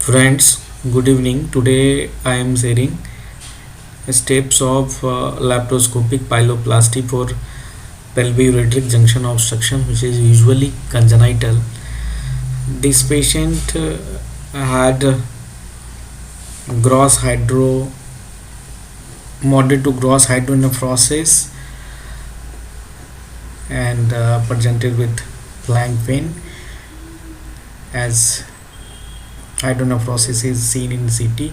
Friends, good evening. Today I am sharing steps of laparoscopic pyeloplasty for pelvic junction obstruction, which is usually congenital. This patient had gross hydro moderate to gross hydronephrosis and presented with flank pain, as hydronephrosis is seen in CT.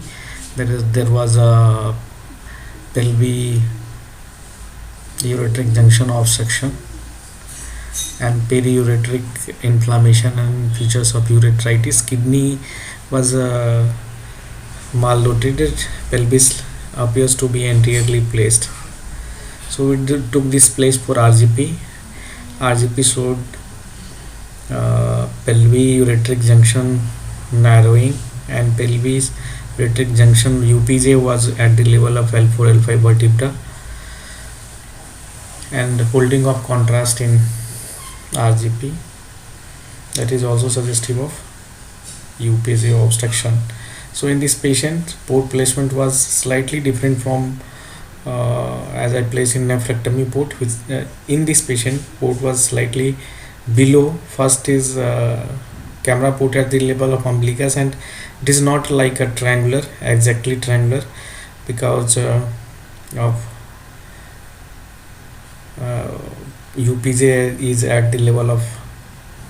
There was a pelvic ureteric junction obstruction and periureteric inflammation and features of urethritis. Kidney was malrotated. Pelvis appears to be anteriorly placed. So we took this place for RGP. RGP showed pelvic ureteric junction narrowing and pelvis ureteric junction UPJ was at the level of L4 L5 vertebra, and holding of contrast in RGP, that is also suggestive of UPJ obstruction. So in this patient, port placement was slightly different from as I place in nephrectomy port, which in this patient port was slightly below. First is camera port at the level of umbilicus, and it is not like a triangular, exactly triangular, because of UPJ is at the level of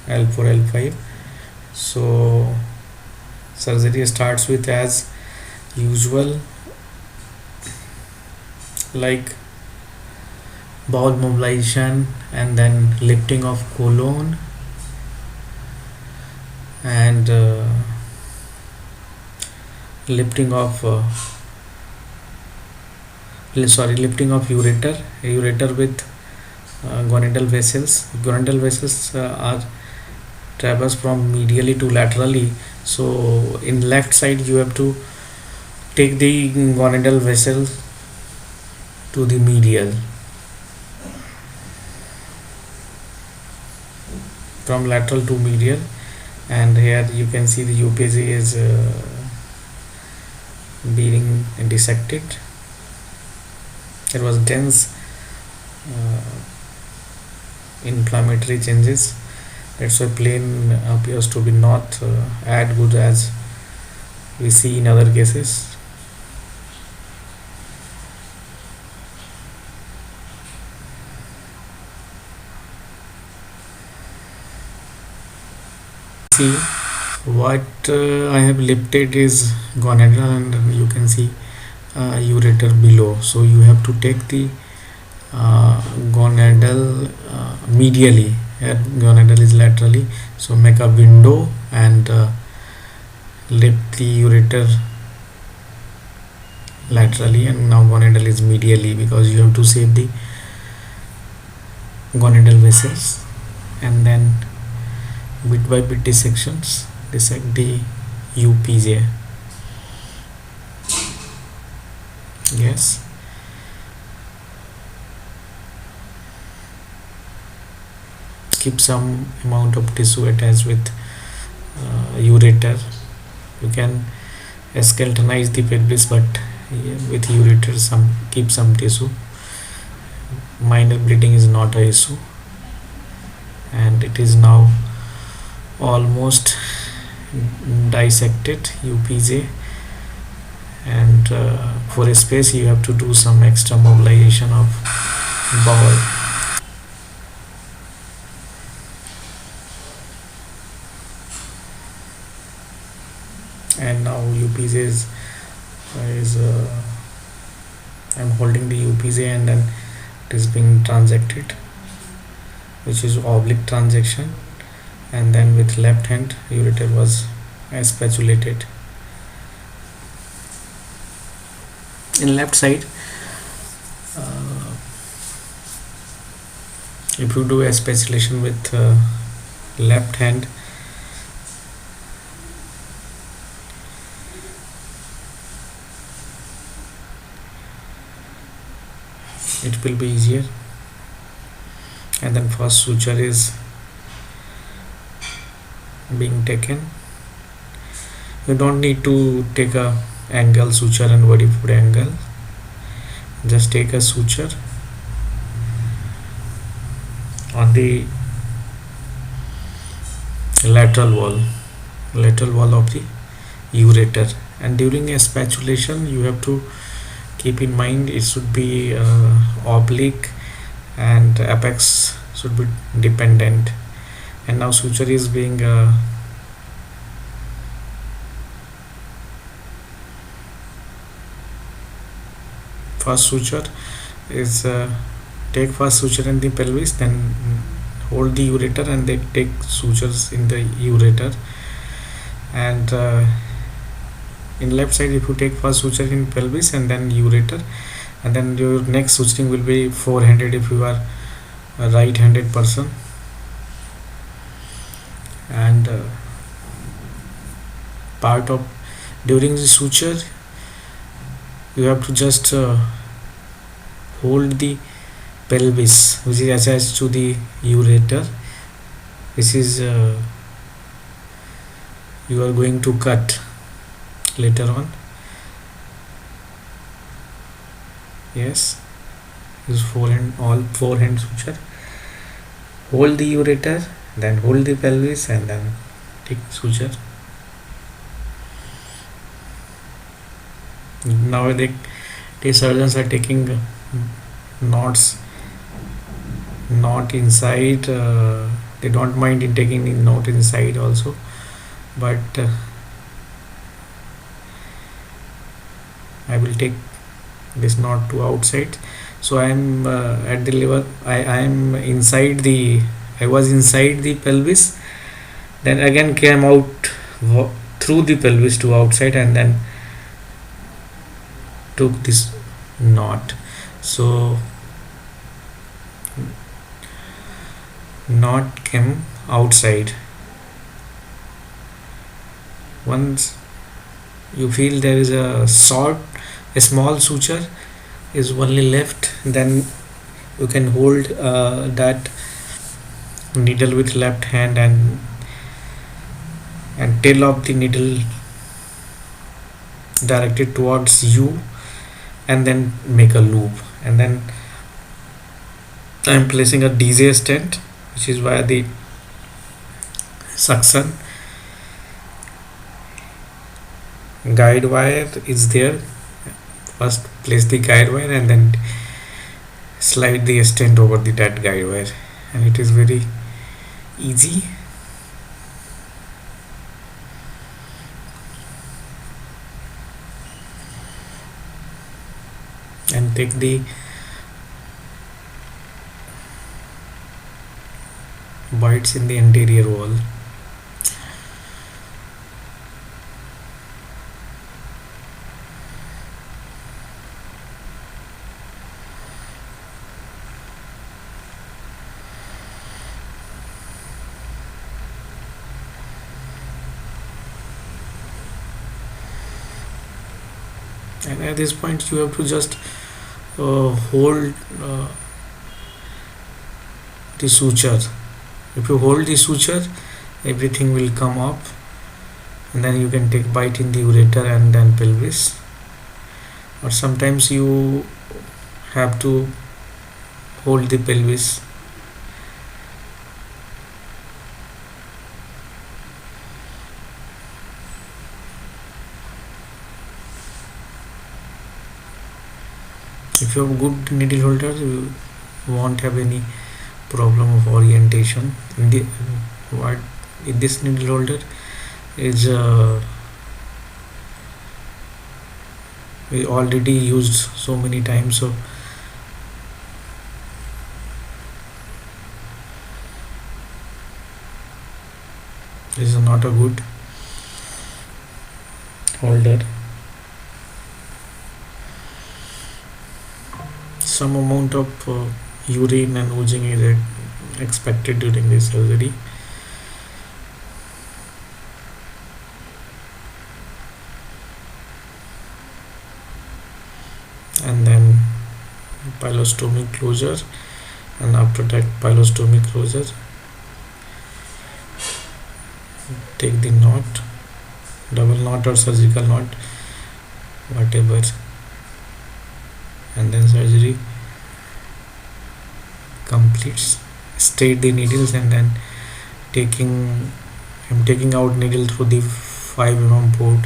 L4 L5. So surgery starts with, as usual, like bowel mobilization and then lifting of colon and lifting of ureter with gonadal vessels. Gonadal vessels are traverse from medially to laterally. So in left side you have to take the gonadal vessel to the medial, from lateral to medial, and here you can see the UPJ is being dissected. There was dense inflammatory changes. That's why plane appears to be not as good as we see in other cases. See what I have lifted is gonadal, and you can see ureter below. So you have to take the gonadal medially. Here gonadal is laterally, so make a window and lift the ureter laterally, and now gonadal is medially, because you have to save the gonadal vessels, and then bit by bit dissections dissect the UPJ. Yes, keep some amount of tissue attached with ureter. You can skeletonize the pelvis, but with ureter keep some tissue. Minor bleeding is not an issue, and it is now almost dissected UPJ, and for a space you have to do some extra mobilization of bowel. And now UPJ is I'm holding the UPJ, and then it is being transected, which is oblique transection, and then with left hand ureter was spatulated. In left side, if you do a spatulation with left hand, it will be easier. And then first suture is being taken. You don't need to take a angle suture and worry for angle. Just take a suture on the lateral wall of the ureter, and during a spatulation you have to keep in mind it should be oblique and apex should be dependent. And now suture is being first suture is take first suture in the pelvis, then hold the ureter and then take sutures in the ureter. And in left side, if you take first suture in pelvis and then ureter, and then your next suturing will be forehanded if you are a right-handed person. And part of during the suture you have to just hold the pelvis which is attached to the ureter. This is you are going to cut later on. Yes, use all forehand suture. Hold the ureter, then hold the pelvis and then take suture. Now the surgeons are taking knots not inside. They don't mind in taking the knot inside also, but I will take this knot to outside. So I am at the level. I am inside the. I was inside the pelvis, then again came out through the pelvis to outside, and then took this knot. So knot came outside. Once you feel there is a small suture is only left, then you can hold that needle with left hand and tail of the needle directed towards you, and then make a loop. And then I am placing a DJ stent, which is via the suction. Guide wire is there. First place the guide wire and then slide the stent over that guide wire, and it is very easy. And take the bites in the anterior wall. And at this point you have to just hold the suture. If you hold the suture, everything will come up, and then you can take bite in the ureter and then pelvis. Or sometimes you have to hold the pelvis. If you have good needle holder, you won't have any problem of orientation. In this needle holder is we already used so many times, so this is not a good holder. Some amount of urine and oozing is expected during this surgery. And then pylostomy closure, and after that pylostomy closure, take the knot double knot or surgical knot, whatever, and then surgery completes. Straight the needles, and then taking I'm taking out needle through the 5 mm port.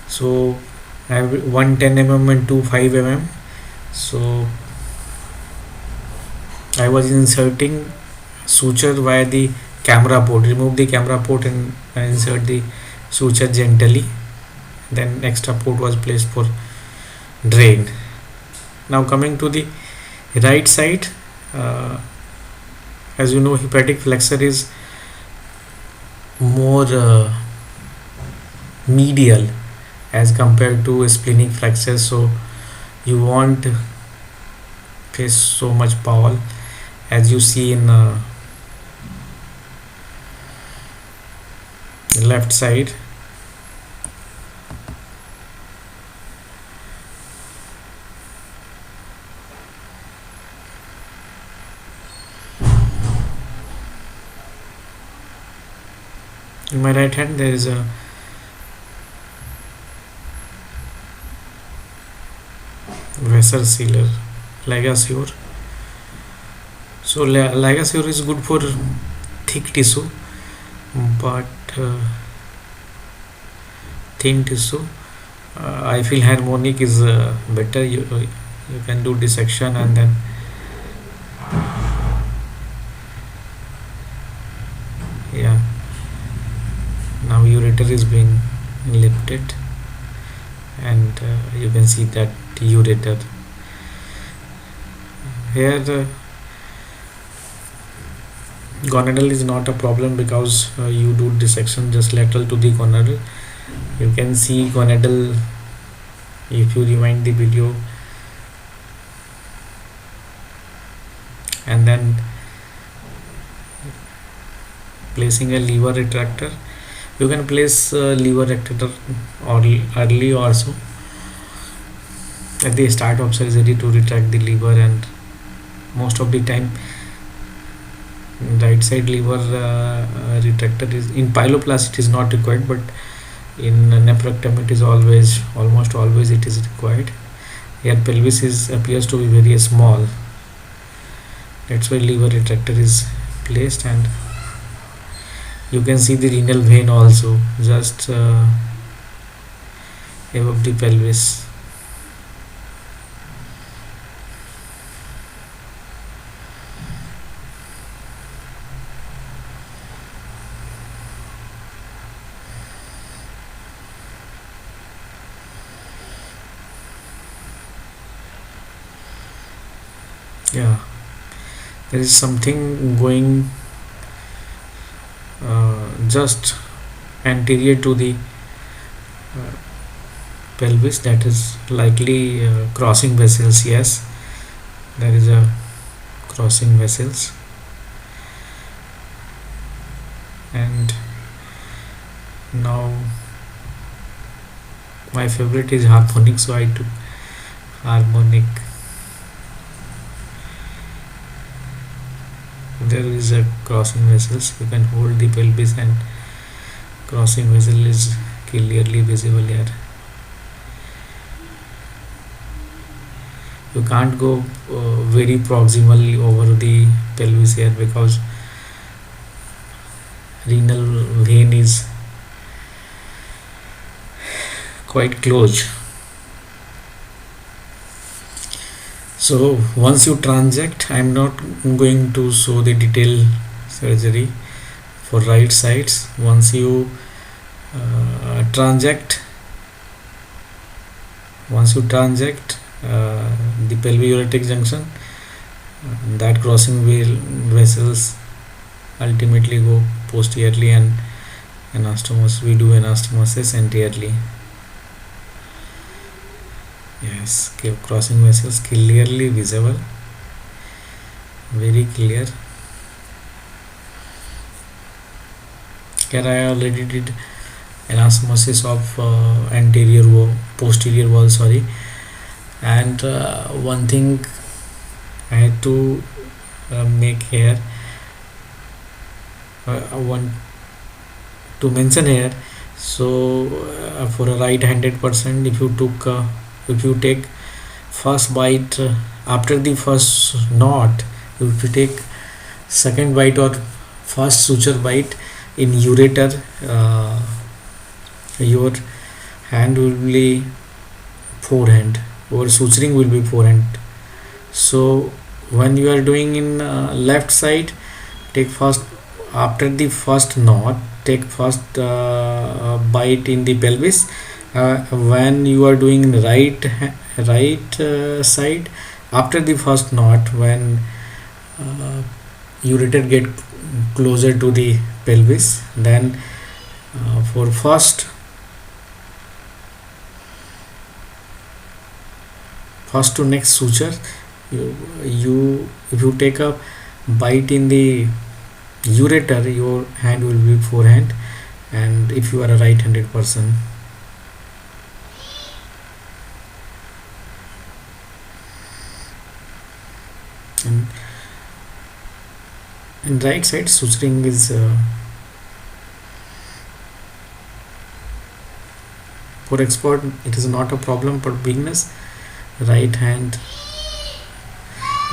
So I have one 10 mm and two 5 mm. So I was inserting suture via the camera port. Remove the camera port and insert the suture gently. Then extra port was placed for drain. Now coming to the right side, as you know, hepatic flexor is more medial as compared to splenic flexor, so you won't face so much bowel as you see in left side. In my right hand there is a vessel sealer, ligature. So ligature is good for thick tissue, but thin tissue, I feel harmonic is better. You can do dissection, and then yeah, now ureter is being lifted, and you can see that ureter here. Gonadal is not a problem because you do dissection just lateral to the gonadal. You can see gonadal if you rewind the video, and then placing a lever retractor. You can place lever retractor early also at the start of surgery to retract the lever, and most of the time right side lever retractor is in pyeloplasty, it is not required, but in nephrectomy it is almost always it is required. Here pelvis appears to be very small, that's why lever retractor is placed, and you can see the renal vein also just above the pelvis. Yeah, there is something going just anterior to the pelvis, that is likely crossing vessels. Yes, there is a crossing vessels, and now my favorite is harmonic, so I took harmonic. There is a crossing vessels, you can hold the pelvis and crossing vessel is clearly visible here. You can't go very proximally over the pelvis here because renal vein is quite close. So once you transact, I am not going to show the detailed surgery for right sides. Once you transact the pelvic junction, that crossing vessels ultimately go posteriorly, and we do anastomosis anteriorly. Yes, crossing vessels clearly visible, very clear. Here I already did anastomosis of posterior wall, sorry. And one thing I had to make here, I want to mention here. So for a right-handed person, if you take first bite after the first knot, if you take second bite or first suture bite in ureter, your hand will be forehand, or suturing will be forehand. So when you are doing in left side, take first after the first knot, take first bite in the pelvis. When you are doing right side, after the first knot, when uh, ureter get closer to the pelvis, then for first to next suture, you if you take a bite in the ureter, your hand will be forehand, and if you are a right-handed person. And in right side, suturing is for expert, it is not a problem, but beginners, right hand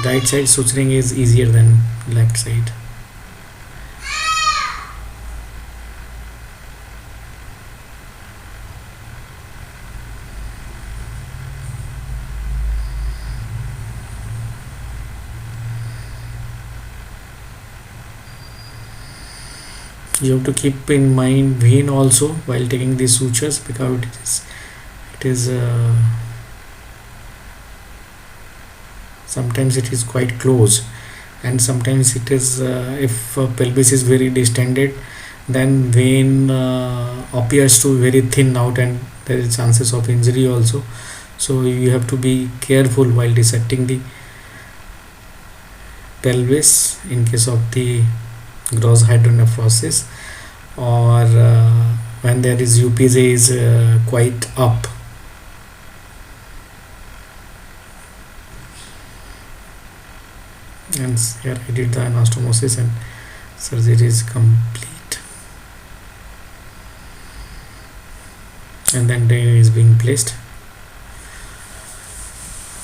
right side suturing is easier than left side. You have to keep in mind vein also while taking these sutures, because it is sometimes it is quite close, and sometimes it is if pelvis is very distended, then vein appears to very thin out, and there is chances of injury also. So you have to be careful while dissecting the pelvis in case of the gross hydronephrosis, or when there is UPJ is quite up. And here I did the anastomosis, and surgery is complete, and then drain is being placed.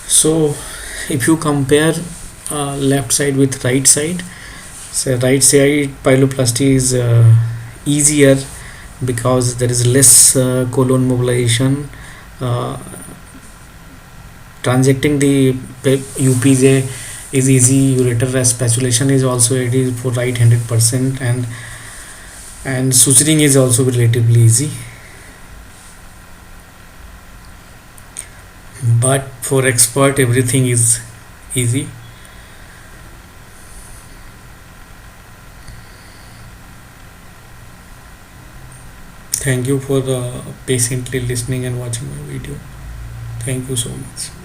So if you compare left side with right side, so right side pyeloplasty is easier, because there is less colon mobilization. uh, Transecting the UPJ is easy. Ureter spatulation is also easy for right-handed person, and suturing is also relatively easy. But for expert, everything is easy. Thank you for patiently listening and watching my video. Thank you so much.